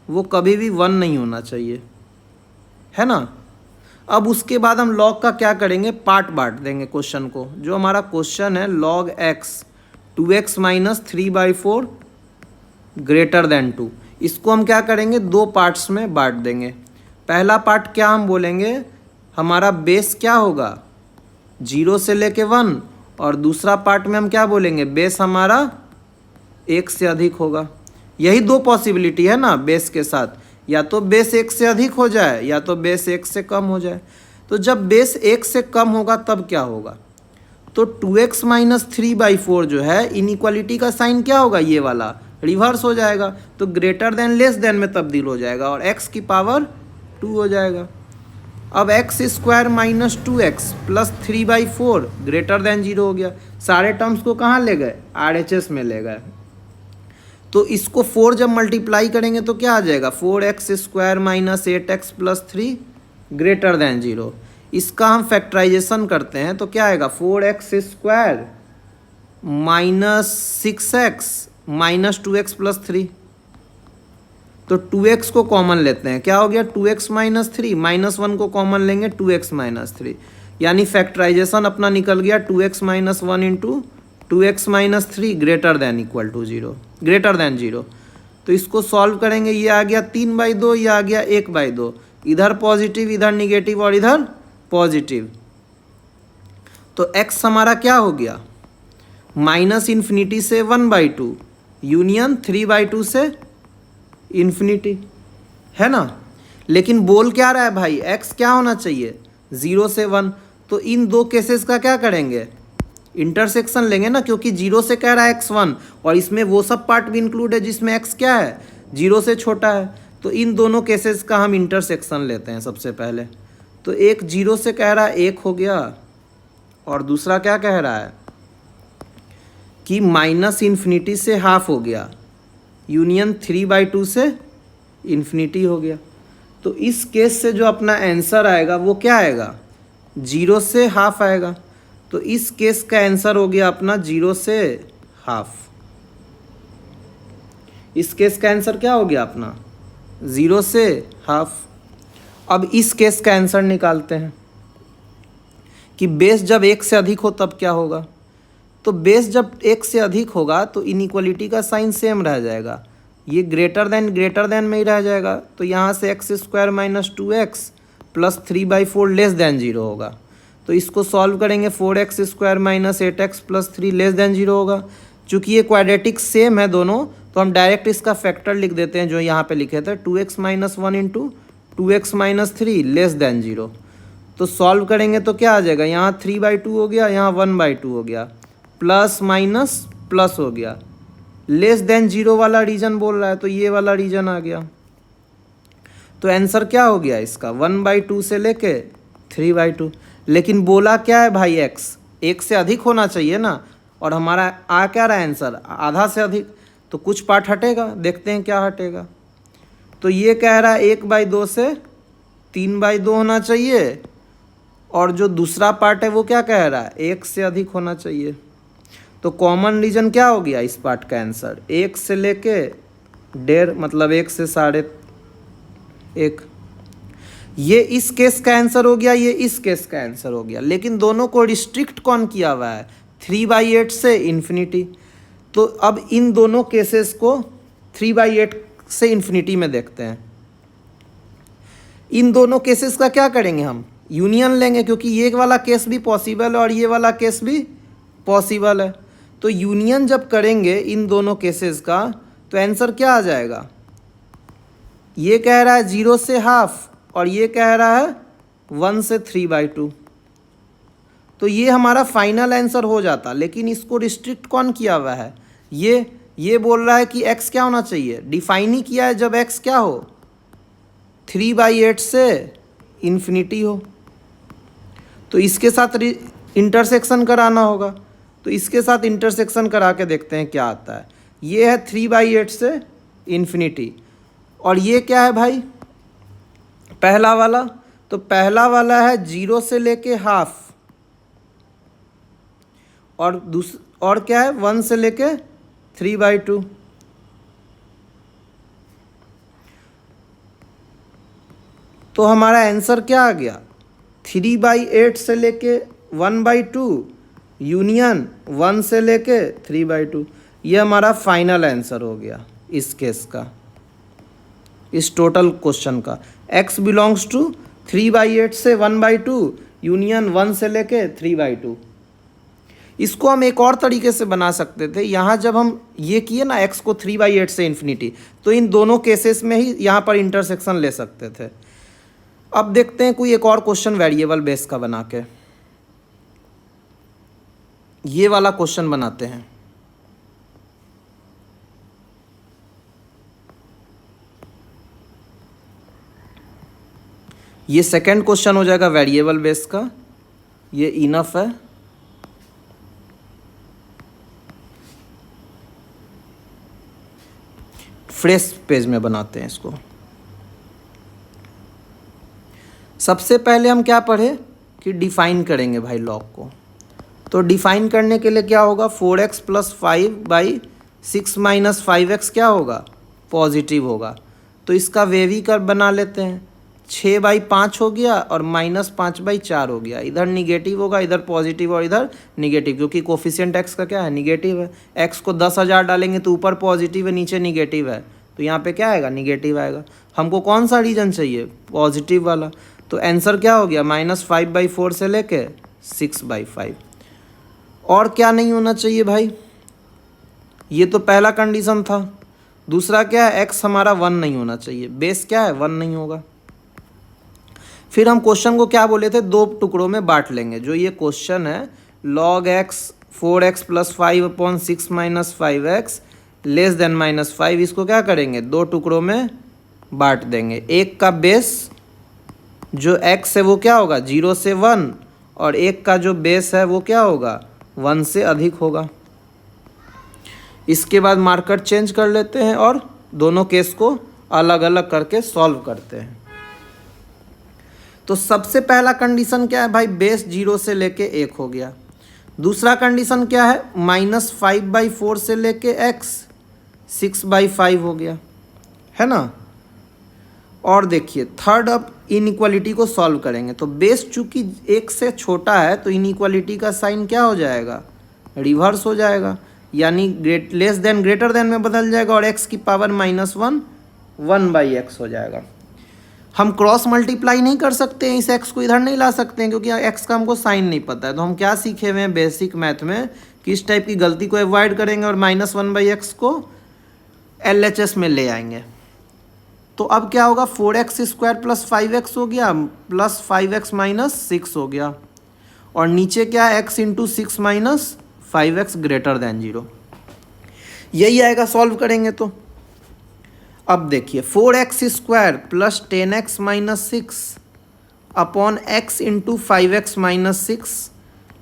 वो कभी भी 1 नहीं होना चाहिए, है ना। अब उसके बाद हम लॉग का क्या करेंगे, पार्ट बांट देंगे क्वेश्चन को। जो हमारा क्वेश्चन है log x 2x - 3/4 > 2, इसको हम क्या करेंगे, 2 पार्ट्स में बांट देंगे। पहला पार्ट क्या हम बोलेंगे, हमारा बेस क्या होगा, 0 से लेके 1, और दूसरा पार्ट में हम क्या बोलेंगे, बेस हमारा 1 से अधिक होगा। यही 2 पॉसिबिलिटी है ना बेस के साथ, या तो बेस 1 से अधिक हो जाए या तो बेस 1 से कम हो जाए। तो जब बेस 1 से कम होगा तब क्या होगा, तो 2x - 3/4 जो है इनइक्वालिटी का साइन क्या होगा, ये वाला रिवर्स हो जाएगा, तो ग्रेटर देन लेस देन में तब्दील हो जाएगा, और x की पावर 2 हो जाएगा। अब x² - 2x + 3/4 > 0 हो गया। सारे टर्म्स को कहाँ ले गए, RHS में ले गए। तो इसको 4 जब मल्टीप्लाई करेंगे तो क्या आ जाएगा, 4x² - 8x + 3 > 0। इसका हम फैक्टराइजेशन करते हैं तो क्या आएगा, 4x² - 6x - 2x + 3। तो 2x को कॉमन लेते हैं, क्या हो गया, 2x - 3, -1 को कॉमन लेंगे, 2x - 3, यानी फैक्टराइजेशन अपना निकल गया 2x - 1 × 2x - 3 > 0। तो इसको सॉल्व करेंगे, ये आ गया 3/2, ये आ गया 1/2, इधर पॉजिटिव इधर निगेटिव और इधर पॉजिटिव। तो x हमारा क्या हो गया, -∞ से 1/2 यूनियन 3/2 से इन्फिनिटी, है ना। लेकिन बोल क्या रहा है भाई, x क्या होना चाहिए, 0 से 1। तो इन 2 केसेस का क्या करेंगे, इंटरसेक्शन लेंगे ना, क्योंकि 0 से कह रहा है x1, और इसमें वो सब पार्ट भी इंक्लूड है जिसमें x क्या है, 0 से छोटा है। तो इन दोनों केसेस का हम इंटरसेक्शन लेते हैं सबसे पहले। तो एक 0 से कह रहा है 1 हो गया, और दूसरा क्या कह रहा है कि -∞ से हाफ हो गया, यूनियन 3/2 से इन्फिनिटी हो गया। तो इस केस से जो अपना आंसर आएगा वो क्या आएगा, 0 से हाफ आएगा। तो इस केस का आंसर हो गया अपना 0 से हाफ। इस केस का आंसर क्या हो गया अपना 0 से हाफ। अब इस केस का आंसर निकालते हैं कि बेस जब 1 से अधिक हो तब क्या होगा। तो बेस जब 1 से अधिक होगा तो इनइक्वालिटी का साइन सेम रह जाएगा, ये ग्रेटर देन में ही रह जाएगा। तो यहाँ से x² minus 2x plus 3/4 less than 0 होगा। तो इसको सॉल्व करेंगे 4x² minus 8x plus 3 less than 0 होगा। चूँकि ये क्वाड्रेटिक सेम है दोनों, तो हम डायरेक्ट इसका फैक्टर लिख देते हैं जो यहाँ पे लिखे थे 2x minus 1 into 2x minus 3 less than 0। तो सॉल्व करेंगे तो क्या आ जाएगा, यहाँ 3/2 हो गया, यहाँ 1/2 हो गया, प्लस माइनस प्लस हो गया, लेस देन 0 वाला रीजन बोल रहा है तो ये वाला रीजन आ गया। तो आंसर क्या हो गया इसका 1/2 से लेके 3/2। लेकिन बोला क्या है भाई x 1 से अधिक होना चाहिए ना, और हमारा आ क्या रहा है आंसर आधा से अधिक, तो कुछ पार्ट हटेगा, देखते हैं क्या हटेगा। तो ये कह रहा है 1/2 से 3/2 होना चाहिए, और जो दूसरा पार्ट है वो क्या कह रहा है 1 से अधिक होना चाहिए। तो कॉमन रीजन क्या हो गया इस पार्ट का आंसर 1 से लेके 1.5 मतलब 1 से 1.5। ये इस केस का आंसर हो गया, ये इस केस का आंसर हो गया। लेकिन दोनों को रिस्ट्रिक्ट कौन किया हुआ है 3/8 से इन्फिनिटी। तो अब इन दोनों केसेस को 3/8 से इन्फिनिटी में देखते हैं। इन दोनों केसेस का क्या करेंगे, हम यूनियन लेंगे, क्योंकि ये वाला केस भी पॉसिबल है और ये वाला केस भी पॉसिबल है। तो यूनियन जब करेंगे इन दोनों केसेस का तो आंसर क्या आ जाएगा, ये कह रहा है 0 से हाफ और ये कह रहा है 1 से 3/2। तो ये हमारा फाइनल आंसर हो जाता। लेकिन इसको रिस्ट्रिक्ट कौन किया हुआ है, ये बोल रहा है कि x क्या होना चाहिए, डिफाइन ही किया है जब x क्या हो 3/8 से इन्फिनिटी हो। तो इसके साथ इंटरसेक्शन कराना होगा, तो इसके साथ इंटरसेक्शन करा के देखते हैं क्या आता है। ये है 3/8 से इन्फिनिटी, और ये क्या है भाई पहला वाला, तो पहला वाला है 0 से लेके हाफ, और क्या है 1 से लेके 3/2। तो हमारा आंसर क्या आ गया 3/8 से लेके 1/2 यूनियन 1 से लेके 3/2। ये हमारा फाइनल आंसर हो गया इस केस का, इस टोटल क्वेश्चन का। x बिलोंग्स टू 3/8 से 1/2 यूनियन 1 से लेके 3/2। इसको हम एक और तरीके से बना सकते थे। यहाँ जब हम ये किए ना x को 3/8 से इन्फिनिटी, तो इन दोनों केसेस में ही यहाँ पर इंटरसेक्शन ले सकते थे। अब देखते हैं कोई एक और क्वेश्चन वेरिएबल बेस का बना के, ये वाला क्वेश्चन बनाते हैं। ये सेकंड क्वेश्चन हो जाएगा वेरिएबल बेस का, ये इनफ है। फ्रेश पेज में बनाते हैं इसको। सबसे पहले हम क्या पढ़े कि डिफाइन करेंगे भाई लॉग को। तो डिफाइन करने के लिए क्या होगा 4x + 5/6 - 5x क्या होगा पॉजिटिव होगा। तो इसका वेवी कर्व बना लेते हैं। 6/5 हो गया और -5/4 हो गया। इधर निगेटिव होगा, इधर पॉजिटिव और इधर निगेटिव, क्योंकि कोफिशिएंट x का क्या है निगेटिव है। x को 10,000 डालेंगे तो ऊपर पॉजिटिव है नीचे निगेटिव है, तो यहाँ पे क्या आएगा निगेटिव आएगा। हमको कौन सा रीजन चाहिए पॉजिटिव वाला। तो आंसर क्या हो गया -5/4 से लेके 6/5। और क्या नहीं होना चाहिए भाई, ये तो पहला कंडीशन था। दूसरा क्या है x हमारा 1 नहीं होना चाहिए, बेस क्या है 1 नहीं होगा। फिर हम क्वेश्चन को क्या बोले थे, दो टुकड़ों में बांट लेंगे। जो ये क्वेश्चन है log x 4x + 5/6 - 5x less than -5, इसको क्या करेंगे दो टुकड़ों में बांट देंगे। एक का बेस जो x है वो क्या होगा 0 से 1, और एक का जो बेस है वो क्या होगा 1 से अधिक होगा। इसके बाद मार्कर चेंज कर लेते हैं और दोनों केस को अलग अलग करके सॉल्व करते हैं। तो सबसे पहला कंडीशन क्या है भाई, बेस 0 से लेके 1 हो गया। दूसरा कंडीशन क्या है, -5/4 से लेके x 6/5 हो गया, है ना। और देखिए थर्ड, अब इनइक्वालिटी को सॉल्व करेंगे तो बेस चूंकि 1 से छोटा है तो इनइक्वालिटी का साइन क्या हो जाएगा, रिवर्स हो जाएगा, यानी लेस देन ग्रेटर देन में बदल जाएगा और x की पावर -1 1/x हो जाएगा। हम क्रॉस मल्टीप्लाई नहीं कर सकते हैं, इस x को इधर नहीं ला सकते हैं क्योंकि x का हमको साइन नहीं पता है। तो हम क्या सीखे हुए हैं बेसिक मैथ में, किस टाइप की गलती को अवॉइड करेंगे और -1/x को LHS में ले आएंगे। तो अब क्या होगा, 4x² + 5x हो गया प्लस 5x - 6 हो गया, और नीचे क्या है, x × 6 - 5x > 0। यही आएगा सॉल्व करेंगे तो। अब देखिए 4x² + 10x - 6 upon x × 5x - 6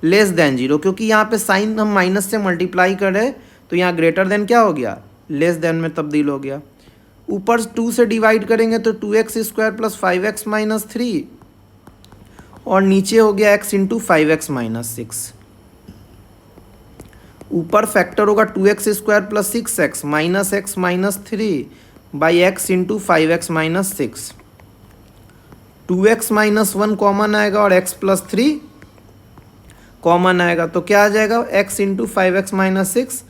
< 0, क्योंकि यहाँ पे साइन हम माइनस से मल्टीप्लाई करें तो यहाँ ग्रेटर देन क्या हो गया, लेस देन में तब्दील हो गया। ऊपर 2 से डिवाइड करेंगे तो 2x² + 5x - 3 और नीचे हो गया x × 5x - 6। ऊपर फैक्टर होगा 2x² + 6x - x - 3 by x × 5x - 6। 2x - 1 common आएगा और x + 3 कॉमन आएगा, तो क्या आ जाएगा, x × 5x - 6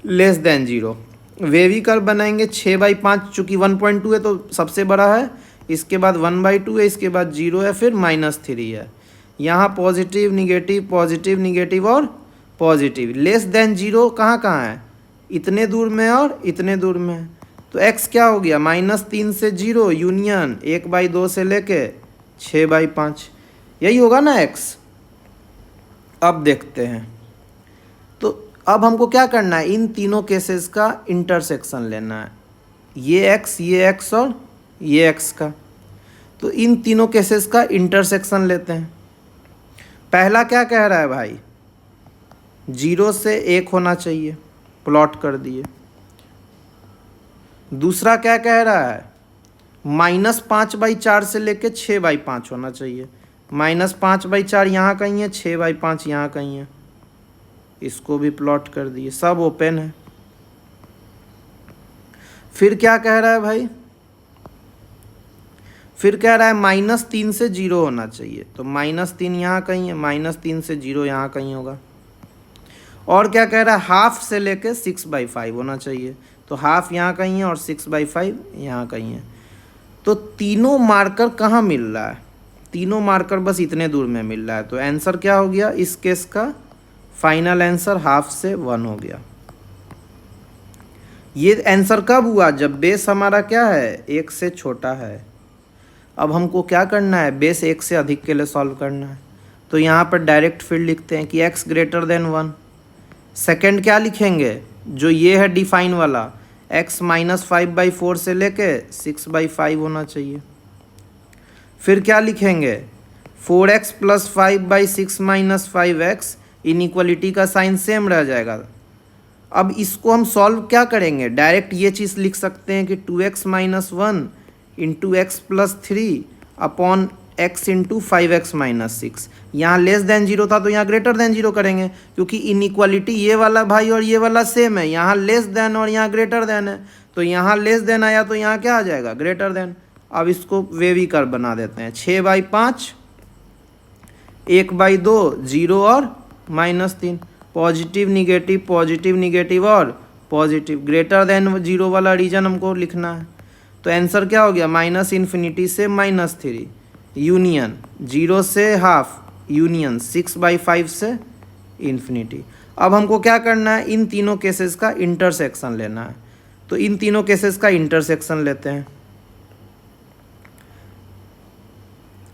< 0। वेवी कर्व बनाएंगे 6/5, चूँकि 1.2 है तो सबसे बड़ा है, इसके बाद 1/2 है, इसके बाद 0 है, फिर -3 है। यहाँ पॉजिटिव निगेटिव और पॉजिटिव। < 0 कहाँ कहाँ है, इतने दूर में और इतने दूर में है। तो x क्या हो गया, -3 से 0 यूनियन 1/2 से लेके 6/5, यही होगा ना x। अब देखते हैं, तो अब हमको क्या करना है, इन तीनों केसेस का इंटरसेक्शन लेना है, ये x और ये x का। तो इन तीनों केसेस का इंटरसेक्शन लेते हैं। पहला क्या कह रहा है भाई, 0 से 1 होना चाहिए, प्लॉट कर दिए। दूसरा क्या कह रहा है, -5/4 से लेके 6/5 होना चाहिए। -5/4 यहाँ कहीं है, 6/5 यहाँ कहीं है, इसको भी प्लॉट कर दिए, सब ओपन है। फिर क्या कह रहा है भाई, फिर कह रहा है -3 से 0 होना चाहिए, तो -3 यहाँ कहीं है, -3 से 0 यहाँ कहीं होगा। और क्या कह रहा है, हाफ से लेके 6/5 होना चाहिए, तो हाफ यहाँ कहीं है और 6/5 यहाँ कहीं है। तो तीनों मार्कर कहाँ मिल रहा है, तीनों मार्कर बस इतने दूर में मिल रहा है। तो आंसर क्या हो गया, इस केस का फाइनल आंसर हाफ से 1 हो गया। ये आंसर कब हुआ, जब बेस हमारा क्या है, 1 से छोटा है। अब हमको क्या करना है, बेस 1 से अधिक के लिए सॉल्व करना है। तो यहाँ पर डायरेक्ट फील्ड लिखते हैं कि x > 1। सेकंड क्या लिखेंगे, जो ये है डिफाइन वाला, x -5/4 से लेके 6/5 होना चाहिए। फिर क्या लिखेंगे, 4x + 5/6 - 5x, इनइक्वालिटी का साइन सेम रह जाएगा। अब इसको हम सॉल्व क्या करेंगे, डायरेक्ट ये चीज़ लिख सकते हैं कि 2x - 1 × x + 3 upon x × 5x - 6। यहाँ < 0 था तो यहाँ < 0 करेंगे, क्योंकि इनइक्वालिटी ये वाला भाई और ये वाला सेम है, यहाँ < और यहाँ ग्रेटर देन है, तो यहाँ < आया तो यहाँ क्या आ जाएगा, ग्रेटर देन। अब इसको वेवी कर्व बना देते हैं, 6/5 1/2 0 और -3, पॉजिटिव निगेटिव और पॉजिटिव, ग्रेटर देन 0 वाला रीजन हमको लिखना है। तो आंसर क्या हो गया, -∞ से -3 यूनियन 0 से हाफ यूनियन 6/5 से इन्फिनिटी। अब हमको क्या करना है, इन तीनों केसेस का इंटरसेक्शन लेना है। तो इन तीनों केसेस का इंटरसेक्शन लेते हैं।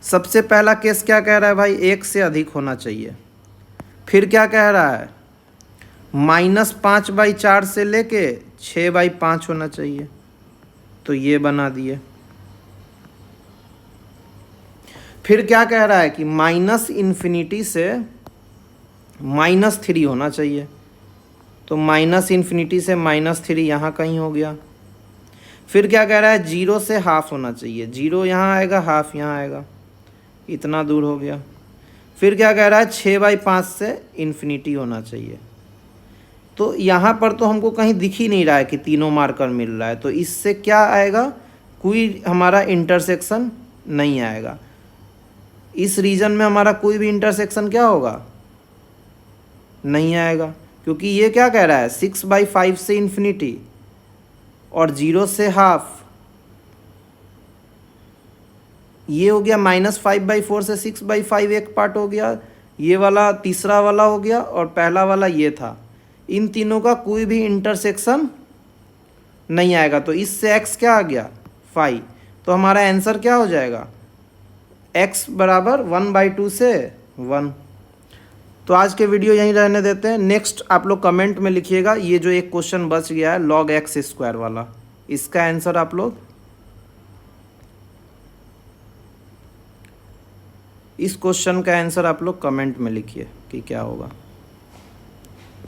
सबसे पहला केस क्या कह रहा है भाई, 1 से अधिक होना चाहिए। फिर क्या कह रहा है, -5/4 से लेके 6/5 होना चाहिए, तो ये बना दिए। फिर क्या कह रहा है कि -∞ से -3 होना चाहिए, तो -∞ से -3 यहाँ कहीं हो गया। फिर क्या कह रहा है, 0 से हाफ होना चाहिए, 0 यहाँ आएगा, हाफ यहाँ आएगा, इतना दूर हो गया। फिर क्या कह रहा है 6/5 से इन्फिनिटी होना चाहिए। तो यहाँ पर तो हमको कहीं दिख ही नहीं रहा है कि तीनों मार्कर मिल रहा है, तो इससे क्या आएगा, कोई हमारा इंटरसेक्शन नहीं आएगा। इस रीजन में हमारा कोई भी इंटरसेक्शन क्या होगा, नहीं आएगा, क्योंकि ये क्या कह रहा है 6/5 से इन्फिनिटी और 0 से हाफ, ये हो गया -5/4 से 6/5 एक पार्ट हो गया, ये वाला तीसरा वाला हो गया और पहला वाला ये था। इन तीनों का कोई भी इंटरसेक्शन नहीं आएगा, तो इससे x क्या आ गया 5। तो हमारा आंसर क्या हो जाएगा, x बराबर 1/2 से 1। तो आज के वीडियो यहीं रहने देते हैं। नेक्स्ट आप लोग कमेंट में लिखिएगा, ये जो एक क्वेश्चन बच गया है log x² वाला, इसका आंसर आप लोग, इस क्वेश्चन का आंसर आप लोग कमेंट में लिखिए कि क्या होगा।